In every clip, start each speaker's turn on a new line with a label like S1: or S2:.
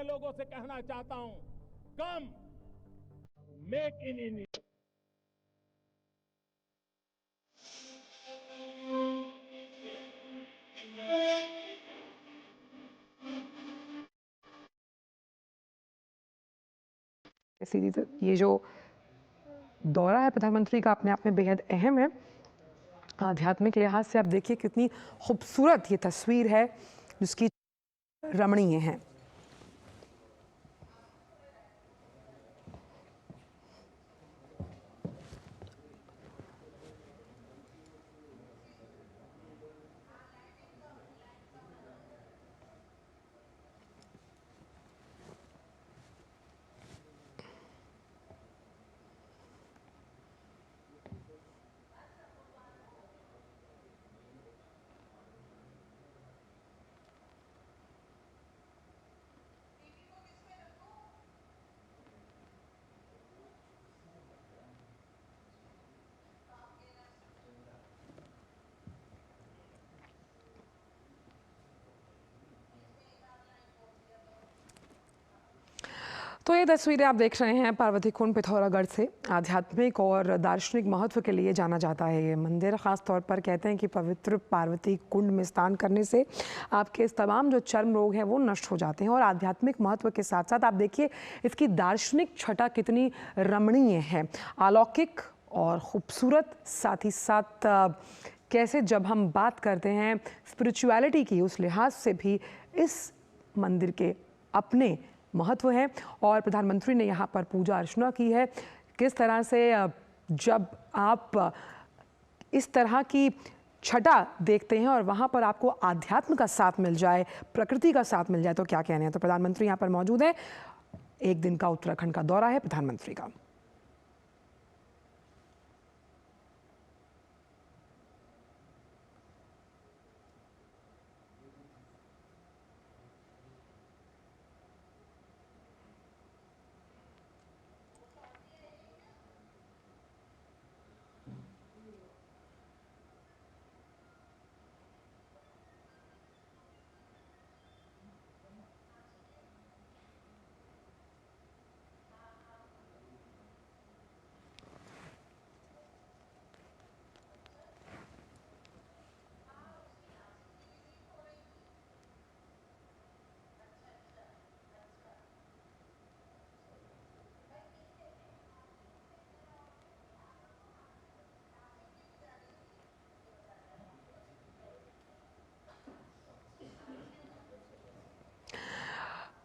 S1: लोगों से कहना चाहता हूं, कम मेक इन इंडिया।
S2: ये जो दौरा है प्रधानमंत्री का अपने आप में बेहद अहम है। आध्यात्मिक लिहाज से आप देखिए कितनी खूबसूरत ये तस्वीर है जिसकी रमणीय है। तो ये तस्वीरें आप देख रहे हैं पार्वती कुंड पिथौरागढ़ से। आध्यात्मिक और दार्शनिक महत्व के लिए जाना जाता है ये मंदिर। ख़ास तौर पर कहते हैं कि पवित्र पार्वती कुंड में स्नान करने से आपके इस तमाम जो चर्म रोग हैं वो नष्ट हो जाते हैं। और आध्यात्मिक महत्व के साथ साथ आप देखिए इसकी दार्शनिक छटा कितनी रमणीय है, अलौकिक और ख़ूबसूरत। साथ ही साथ कैसे जब हम बात करते हैं स्पिरिचुअलिटी की, उस लिहाज से भी इस मंदिर के अपने महत्व है। और प्रधानमंत्री ने यहाँ पर पूजा अर्चना की है। किस तरह से जब आप इस तरह की छटा देखते हैं और वहाँ पर आपको आध्यात्म का साथ मिल जाए, प्रकृति का साथ मिल जाए, तो क्या कहने हैं। तो प्रधानमंत्री यहाँ पर मौजूद है। एक दिन का उत्तराखंड का दौरा है प्रधानमंत्री का।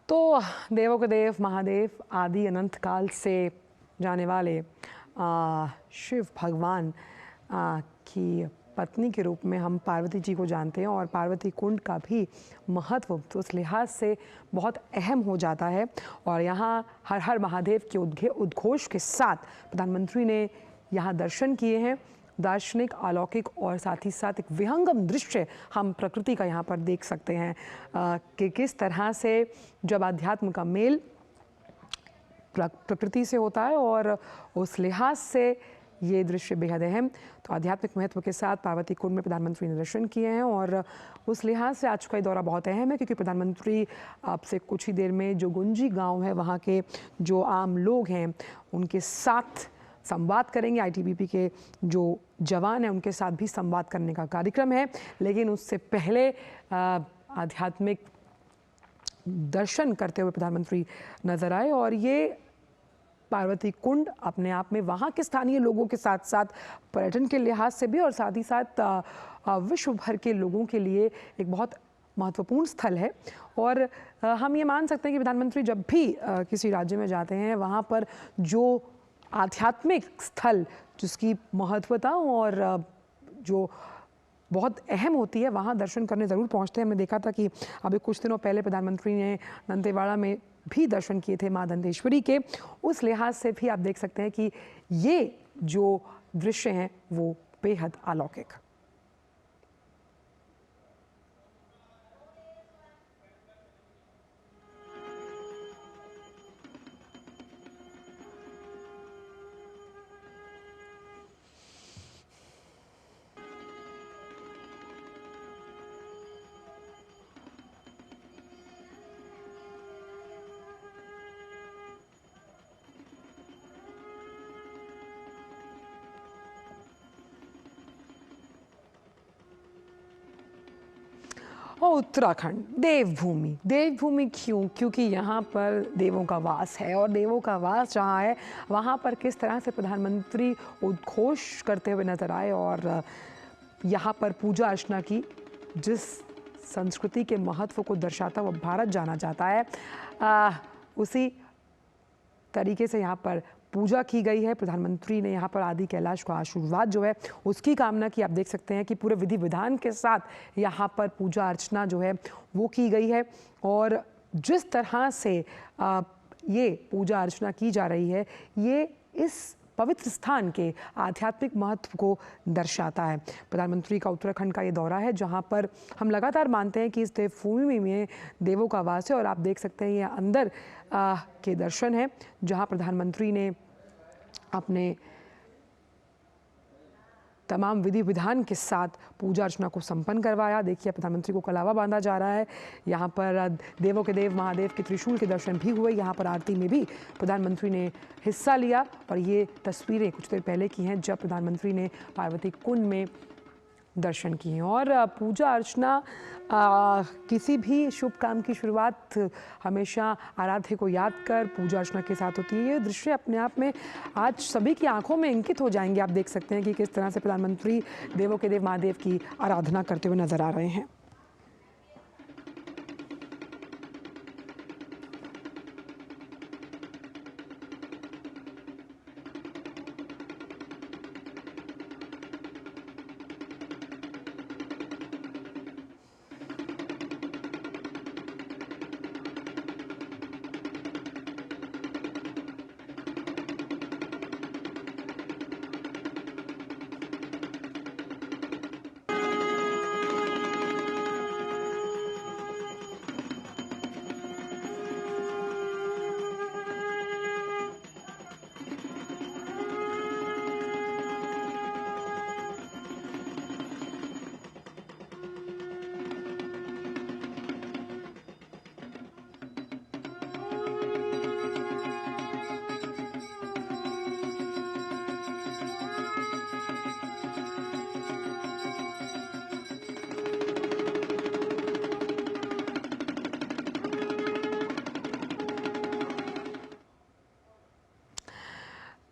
S2: तो देवों के देव महादेव आदि अनंत काल से जाने वाले शिव भगवान की पत्नी के रूप में हम पार्वती जी को जानते हैं। और पार्वती कुंड का भी महत्व तो उस लिहाज से बहुत अहम हो जाता है। और यहाँ हर हर महादेव के उद्घोष के साथ प्रधानमंत्री ने यहाँ दर्शन किए हैं। दार्शनिक, अलौकिक और साथ ही साथ एक विहंगम दृश्य हम प्रकृति का यहाँ पर देख सकते हैं कि किस तरह से जब अध्यात्म का मेल प्रकृति से होता है। और उस लिहाज से ये दृश्य बेहद अहम। तो आध्यात्मिक महत्व के साथ पार्वती कुंड में प्रधानमंत्री ने दर्शन किए हैं। और उस लिहाज से आज का ये दौरा बहुत अहम है क्योंकि प्रधानमंत्री आपसे कुछ ही देर में जो गुंजी गांव है वहाँ के जो आम लोग हैं उनके साथ संवाद करेंगे। आईटीबीपी के जो जवान हैं उनके साथ भी संवाद करने का कार्यक्रम है। लेकिन उससे पहले आध्यात्मिक दर्शन करते हुए प्रधानमंत्री नजर आए। और ये पार्वती कुंड अपने आप में वहाँ के स्थानीय लोगों के साथ साथ पर्यटन के लिहाज से भी और साथ ही साथ विश्व भर के लोगों के लिए एक बहुत महत्वपूर्ण स्थल है। और हम ये मान सकते हैं कि प्रधानमंत्री जब भी किसी राज्य में जाते हैं वहाँ पर जो आध्यात्मिक स्थल जिसकी महत्वता और जो बहुत अहम होती है वहाँ दर्शन करने ज़रूर पहुँचते हैं। हमने देखा था कि अभी कुछ दिनों पहले प्रधानमंत्री ने दंतेवाड़ा में भी दर्शन किए थे माँ दंतेश्वरी के। उस लिहाज से भी आप देख सकते हैं कि ये जो दृश्य हैं वो बेहद अलौकिक। और उत्तराखंड देवभूमि। देवभूमि क्यों? क्योंकि यहाँ पर देवों का वास है, और देवों का वास जहाँ है वहाँ पर किस तरह से प्रधानमंत्री उद्घोष करते हुए नजर आए और यहाँ पर पूजा अर्चना की, जिस संस्कृति के महत्व को दर्शाता हुआ भारत जाना जाता है, उसी तरीके से यहाँ पर पूजा की गई है। प्रधानमंत्री ने यहाँ पर आदि कैलाश को आशीर्वाद जो है उसकी कामना की। आप देख सकते हैं कि पूरे विधि विधान के साथ यहाँ पर पूजा अर्चना जो है वो की गई है, और जिस तरह से ये पूजा अर्चना की जा रही है ये इस पवित्र स्थान के आध्यात्मिक महत्व को दर्शाता है। प्रधानमंत्री का उत्तराखंड का ये दौरा है जहाँ पर हम लगातार मानते हैं कि इस देवभूमि में देवों का वास है, और आप देख सकते हैं ये अंदर के दर्शन हैं जहाँ प्रधानमंत्री ने अपने तमाम विधि विधान के साथ पूजा अर्चना को संपन्न करवाया। देखिए प्रधानमंत्री को कलावा बांधा जा रहा है। यहाँ पर देवों के देव महादेव के त्रिशूल के दर्शन भी हुए। यहाँ पर आरती में भी प्रधानमंत्री ने हिस्सा लिया, और ये तस्वीरें कुछ देर पहले की हैं जब प्रधानमंत्री ने पार्वती कुंड में दर्शन किए हैं। और पूजा अर्चना किसी भी शुभ काम की शुरुआत हमेशा आराध्य को याद कर पूजा अर्चना के साथ होती है। ये दृश्य अपने आप में आज सभी की आंखों में अंकित हो जाएंगे। आप देख सकते हैं कि किस तरह से प्रधानमंत्री देवों के देव महादेव की आराधना करते हुए नजर आ रहे हैं।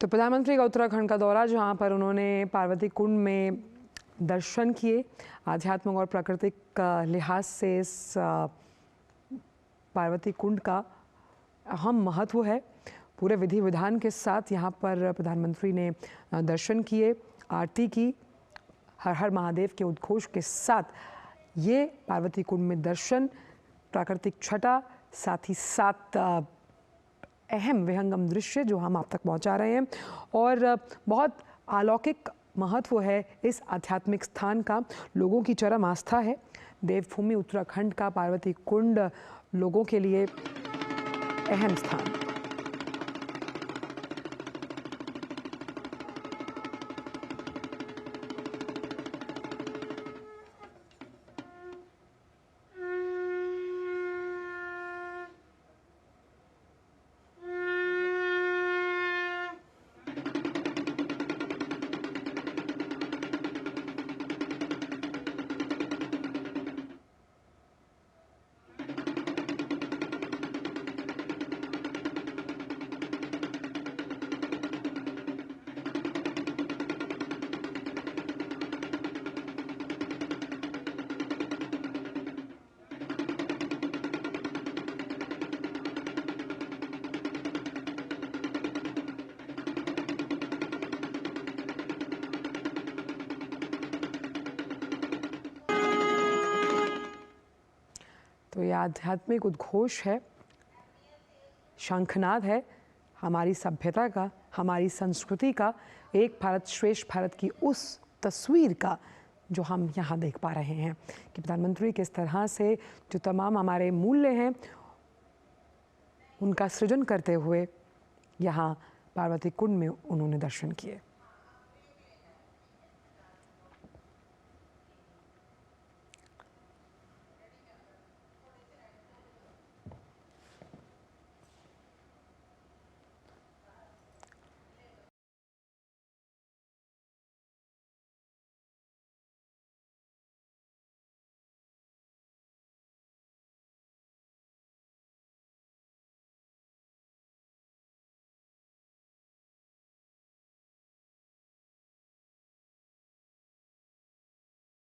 S2: तो प्रधानमंत्री का उत्तराखंड का दौरा, जहां पर उन्होंने पार्वती कुंड में दर्शन किए। आध्यात्मिक और प्राकृतिक लिहाज से इस पार्वती कुंड का अहम महत्व है। पूरे विधि विधान के साथ यहाँ पर प्रधानमंत्री ने दर्शन किए, आरती की, हर हर महादेव के उद्घोष के साथ ये पार्वती कुंड में दर्शन, प्राकृतिक छटा, साथ ही साथ अहम विहंगम दृश्य जो हम आप तक पहुंचा रहे हैं। और बहुत अलौकिक महत्व है इस आध्यात्मिक स्थान का, लोगों की चरम आस्था है। देवभूमि उत्तराखंड का पार्वती कुंड लोगों के लिए अहम स्थान। तो ये आध्यात्मिक उद्घोष है, शंखनाद है हमारी सभ्यता का, हमारी संस्कृति का, एक भारत श्रेष्ठ भारत की उस तस्वीर का जो हम यहाँ देख पा रहे हैं कि प्रधानमंत्री किस तरह से जो तमाम हमारे मूल्य हैं उनका सृजन करते हुए यहाँ पार्वती कुंड में उन्होंने दर्शन किए।